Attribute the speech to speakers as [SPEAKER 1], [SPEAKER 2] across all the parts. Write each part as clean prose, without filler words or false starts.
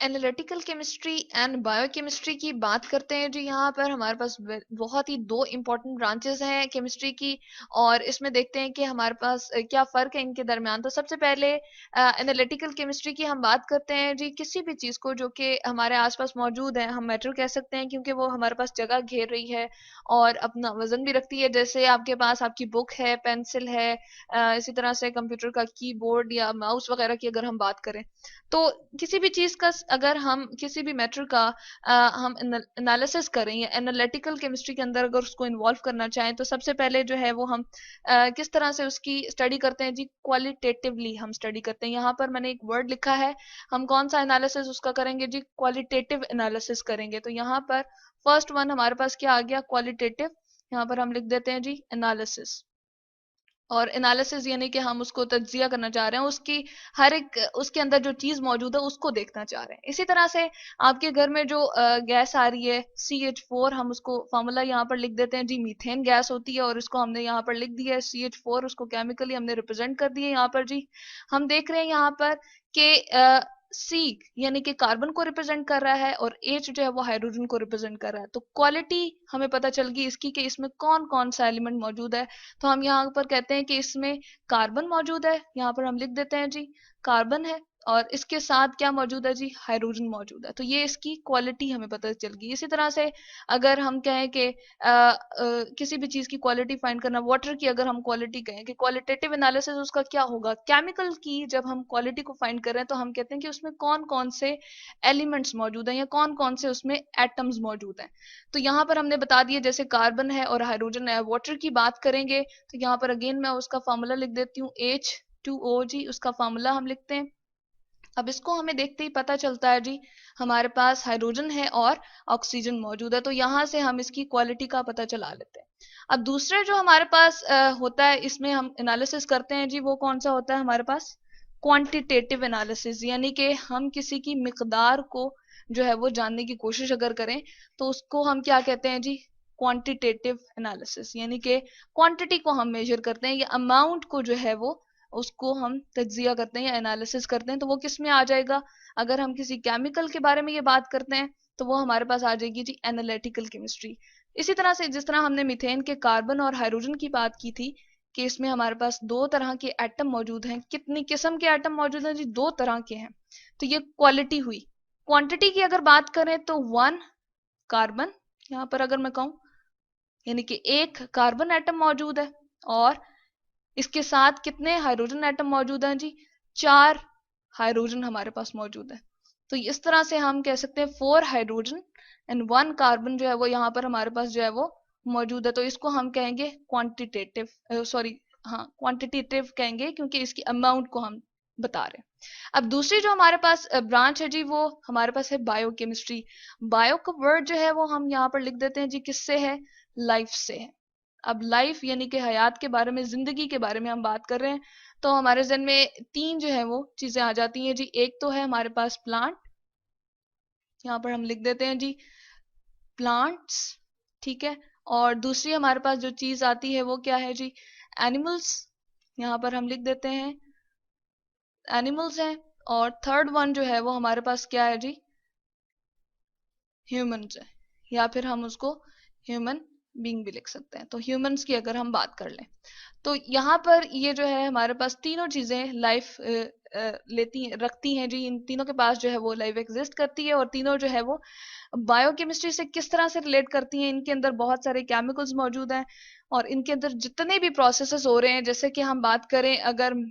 [SPEAKER 1] Analytical chemistry and biochemistry की बात करते हैं जी। यहाँ पर हमारे पास बहुत ही दो इम्पोर्टेंट ब्रांचेस हैं केमिस्ट्री की, और इसमें देखते हैं कि हमारे पास क्या फ़र्क है इनके दरमियान। तो सबसे पहले एनालिटिकल केमिस्ट्री की हम बात करते हैं जी। किसी भी चीज़ को जो कि हमारे आसपास मौजूद है हम मैटर कह सकते हैं, क्योंकि वो हमारे पास जगह घेर रही है और अपना वजन भी रखती है। जैसे आपके पास आपकी बुक है, पेंसिल है, इसी तरह से कंप्यूटर का कीबोर्ड या माउस वगैरह की अगर हम बात करें, तो किसी भी चीज का अगर हम किसी भी मैटर का हम एनालिसिस करें या एनालिटिकल केमिस्ट्री के अंदर अगर उसको इन्वॉल्व करना चाहें, तो सबसे पहले जो है वो हम किस तरह से उसकी स्टडी करते हैं जी। क्वालिटेटिवली हम स्टडी करते हैं। यहाँ पर मैंने एक वर्ड लिखा है, हम कौन सा एनालिसिस उसका करेंगे जी, क्वालिटेटिव एनालिसिस करेंगे। तो यहाँ पर फर्स्ट वन हमारे पास क्या आ गया, क्वालिटेटिव। यहाँ पर हम लिख देते हैं जी एनालिसिस। और एनालिसिस यानी कि हम उसको तज्जिया करना चाह रहे हैं, उसकी हर एक उसके अंदर जो चीज मौजूद है उसको देखना चाह रहे हैं। इसी तरह से आपके घर में जो गैस आ रही है CH4, हम उसको फॉर्मूला यहाँ पर लिख देते हैं जी, मीथेन गैस होती है, और इसको हमने यहाँ पर लिख दिया है CH4, उसको केमिकली हमने रिप्रेजेंट कर दिया यहाँ पर जी। हम देख रहे हैं यहाँ पर कि सी यानी कि कार्बन को रिप्रेजेंट कर रहा है और H जो है वो हाइड्रोजन को रिप्रेजेंट कर रहा है। तो क्वालिटी हमें पता चल गई इसकी कि इसमें कौन कौन सा एलिमेंट मौजूद है। तो हम यहाँ पर कहते हैं कि इसमें कार्बन मौजूद है, यहाँ पर हम लिख देते हैं जी कार्बन है, और इसके साथ क्या मौजूद है जी, हाइड्रोजन मौजूद है। तो ये इसकी क्वालिटी हमें पता चल गई। इसी तरह से अगर हम कहें कि किसी भी चीज की क्वालिटी फाइंड करना, वाटर की अगर हम क्वालिटी कहें कि क्वालिटेटिव एनालिसिस उसका क्या होगा, केमिकल की जब हम क्वालिटी को फाइंड कर रहे हैं तो हम कहते हैं कि उसमें कौन कौन से एलिमेंट्स मौजूद हैं या कौन कौन से उसमें एटम्स मौजूद हैं। तो यहाँ पर हमने बता दिया, जैसे कार्बन है और हाइड्रोजन है। वाटर की बात करेंगे तो यहाँ पर अगेन मैं उसका फार्मूला लिख देती हूँ, H2O जी, उसका फार्मूला हम लिखते हैं। अब इसको हमें देखते ही पता चलता है जी हमारे पास हाइड्रोजन है और ऑक्सीजन मौजूद है। तो यहाँ से हम इसकी क्वालिटी का पता चला लेते हैं। अब दूसरे जो हमारे पास होता है, इसमें हम एनालिसिस करते हैं जी, वो कौन सा होता है हमारे पास, क्वांटिटेटिव एनालिसिस। यानी कि हम किसी की मिकदार को जो है वो जानने की कोशिश अगर करें तो उसको हम क्या कहते हैं जी, क्वांटिटेटिव एनालिसिस। यानी कि क्वांटिटी को हम मेजर करते हैं या अमाउंट को जो है वो उसको हम तज्जिया करते हैं या एनालिसिस करते हैं। तो वो किस में आ जाएगा, अगर हम किसी केमिकल के बारे में ये बात करते हैं तो वो हमारे पास आ जाएगी जी एनालिटिकल केमिस्ट्री। इसी तरह से जिस तरह हमने मीथेन के कार्बन और हाइड्रोजन की बात की थी कि इसमें हमारे पास दो तरह के एटम मौजूद हैं। कितनी किस्म के एटम मौजूद हैं जी, दो तरह के हैं। तो ये क्वालिटी हुई। क्वांटिटी की अगर बात करें तो वन कार्बन, यहाँ पर अगर मैं कहूँ, यानी कि एक कार्बन एटम मौजूद है, और इसके साथ कितने हाइड्रोजन एटम मौजूद हैं जी, चार हाइड्रोजन हमारे पास मौजूद है। तो इस तरह से हम कह सकते हैं 4 हाइड्रोजन एंड 1 कार्बन जो है वो यहाँ पर हमारे पास जो है वो मौजूद है। तो इसको हम कहेंगे क्वांटिटेटिव, सॉरी, हाँ क्वांटिटेटिव कहेंगे, क्योंकि इसकी अमाउंट को हम बता रहे हैं। अब दूसरी जो हमारे पास ब्रांच है जी, वो हमारे पास है बायोकेमिस्ट्री। बायो का वर्ड जो है वो हम यहाँ पर लिख देते हैं जी, किससे है, लाइफ से है। अब लाइफ यानी कि हयात के बारे में, जिंदगी के बारे में हम बात कर रहे हैं, तो हमारे जहन में तीन जो है वो चीजें आ जाती हैं जी। एक तो है हमारे पास प्लांट, यहाँ पर हम लिख देते हैं जी प्लांट्स, ठीक है। और दूसरी हमारे पास जो चीज आती है वो क्या है जी, एनिमल्स, यहाँ पर हम लिख देते हैं एनिमल्स हैं। और थर्ड वन जो है वो हमारे पास क्या है जी, ह्यूमंस है, या फिर हम उसको ह्यूमन बींग भी लिख सकते हैं। तो ह्यूमंस की अगर हम बात कर लें तो यहाँ पर ये जो है हमारे पास तीनों चीजें लाइफ लेती रखती हैं जी। इन तीनों के पास जो है वो लाइफ एग्जिस्ट करती है, और तीनों जो है वो बायोकेमिस्ट्री से किस तरह से रिलेट करती हैं। इनके अंदर बहुत सारे केमिकल्स मौजूद हैं, और इनके अंदर जितने भी प्रोसेसेस हो रहे हैं, जैसे कि हम बात करें अगर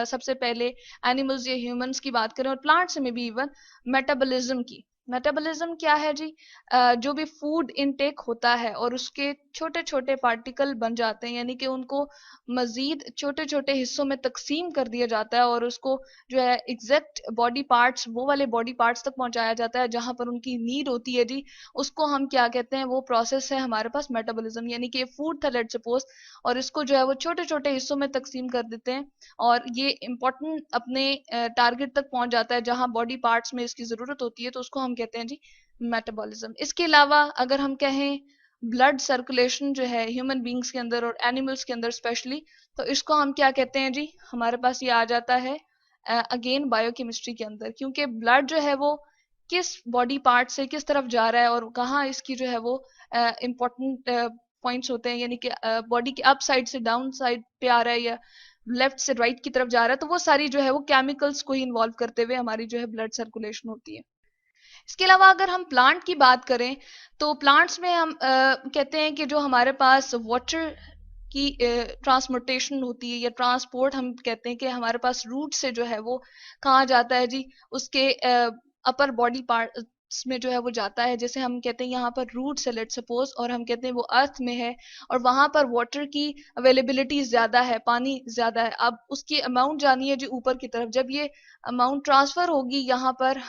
[SPEAKER 1] सबसे पहले एनिमल्स या ह्यूमंस की बात करें और प्लांट्स में भी इवन मेटाबॉलिज्म की। मेटाबॉलिज्म क्या है जी, जो भी फूड इनटेक होता है और उसके छोटे छोटे पार्टिकल बन जाते हैं, यानी कि उनको मजीद छोटे छोटे हिस्सों में तकसीम कर दिया जाता है, और उसको जो है एग्जैक्ट बॉडी पार्ट्स, वो वाले बॉडी पार्ट्स तक पहुंचाया जाता है जहां पर उनकी नीड होती है जी। उसको हम क्या कहते हैं, वो प्रोसेस है हमारे पास मेटाबॉलिज्म। यानी कि फूड था लेट सपोज, और इसको जो है वो छोटे छोटे हिस्सों में तकसीम कर देते हैं, और ये इम्पोर्टेंट अपने टारगेट तक पहुंच जाता है जहां बॉडी पार्ट्स में इसकी जरूरत होती है। तो उसको हम कहते हैं जी मेटाबॉलिज्म। इसके अलावा अगर हम कहें ब्लड सर्कुलेशन जो है ह्यूमन बींग्स के अंदर और एनिमल्स के अंदर स्पेशली, तो इसको हम क्या कहते हैं जी, हमारे पास ये आ जाता है अगेन बायोकेमिस्ट्री के अंदर, क्योंकि ब्लड जो है वो किस बॉडी पार्ट से किस तरफ जा रहा है और कहाँ इसकी जो है वो इम्पोर्टेंट पॉइंट्स होते हैं, यानी कि बॉडी के अप साइड से डाउन साइड पे आ रहा है या लेफ्ट से राइट की तरफ जा रहा है, तो वो सारी जो है वो केमिकल्स को ही इन्वॉल्व करते हुए हमारी जो है ब्लड सर्कुलेशन होती है। इसके अलावा अगर हम प्लांट की बात करें तो प्लांट्स में हम कहते हैं कि जो हमारे पास वाटर की ट्रांसपोर्टेशन होती है या ट्रांसपोर्ट, हम कहते हैं कि हमारे पास रूट से जो है वो कहाँ जाता है जी, उसके अपर बॉडी पार्ट्स में जो है वो जाता है। जैसे हम कहते हैं यहाँ पर रूट से लेट सपोज, और हम कहते हैं वो अर्थ में है और वहां पर वाटर की अवेलेबिलिटी ज्यादा है, पानी ज्यादा है, अब उसकी अमाउंट जानी है जी ऊपर की तरफ। जब ये अमाउंट ट्रांसफर होगी यहाँ पर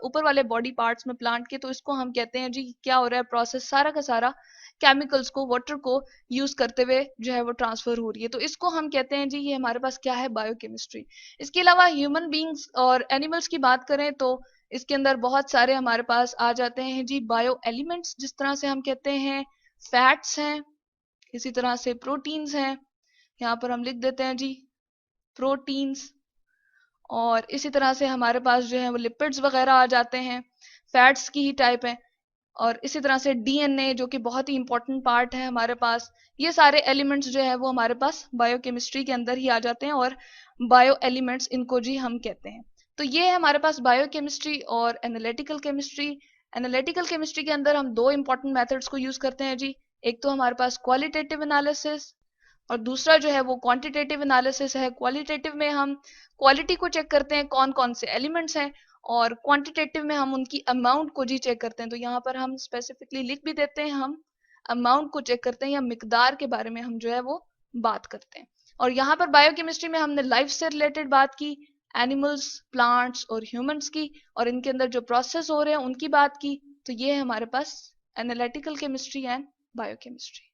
[SPEAKER 1] ऊपर वाले बॉडी पार्ट्स में प्लांट के, तो इसको हम कहते हैं जी क्या हो रहा है, प्रोसेस सारा का सारा केमिकल्स को वाटर को यूज करते हुए जो है वो ट्रांसफर हो रही है, तो इसको हम कहते हैं जी ये हमारे पास क्या है, बायोकेमिस्ट्री। इसके अलावा ह्यूमन बींग्स और एनिमल्स की बात करें तो इसके अंदर बहुत सारे हमारे पास आ जाते हैं जी बायो एलिमेंट्स, जिस तरह से हम कहते हैं फैट्स हैं, इसी तरह से प्रोटीन्स हैं, यहाँ पर हम लिख देते हैं जी प्रोटीन्स, और इसी तरह से हमारे पास जो है वो लिपिड्स वगैरह आ जाते हैं, फैट्स की ही टाइप है। और इसी तरह से डीएनए जो कि बहुत ही इंपॉर्टेंट पार्ट है हमारे पास, ये सारे एलिमेंट्स जो है वो हमारे पास बायोकेमिस्ट्री के अंदर ही आ जाते हैं और बायो एलिमेंट्स इनको जी हम कहते हैं। तो ये है हमारे पास बायोकेमिस्ट्री और एनालिटिकल केमिस्ट्री। एनालिटिकल केमिस्ट्री के अंदर हम दो इंपॉर्टेंट मेथड्स को यूज करते हैं जी, एक तो हमारे पास क्वालिटेटिव एनालिसिस और दूसरा जो है वो क्वांटिटेटिव एनालिसिस है। क्वालिटेटिव में हम क्वालिटी को चेक करते हैं कौन कौन से एलिमेंट्स हैं, और क्वांटिटेटिव में हम उनकी अमाउंट को जी चेक करते हैं। तो यहाँ पर हम स्पेसिफिकली लिख भी देते हैं, हम अमाउंट को चेक करते हैं या मिकदार के बारे में हम जो है वो बात करते हैं। और यहाँ पर बायोकेमिस्ट्री में हमने लाइफ से रिलेटेड बात की, एनिमल्स, प्लांट्स और ह्यूमंस की, और इनके अंदर जो प्रोसेस हो रहे हैं उनकी बात की। तो ये है हमारे पास एनालिटिकल केमिस्ट्री एंड बायोकेमिस्ट्री।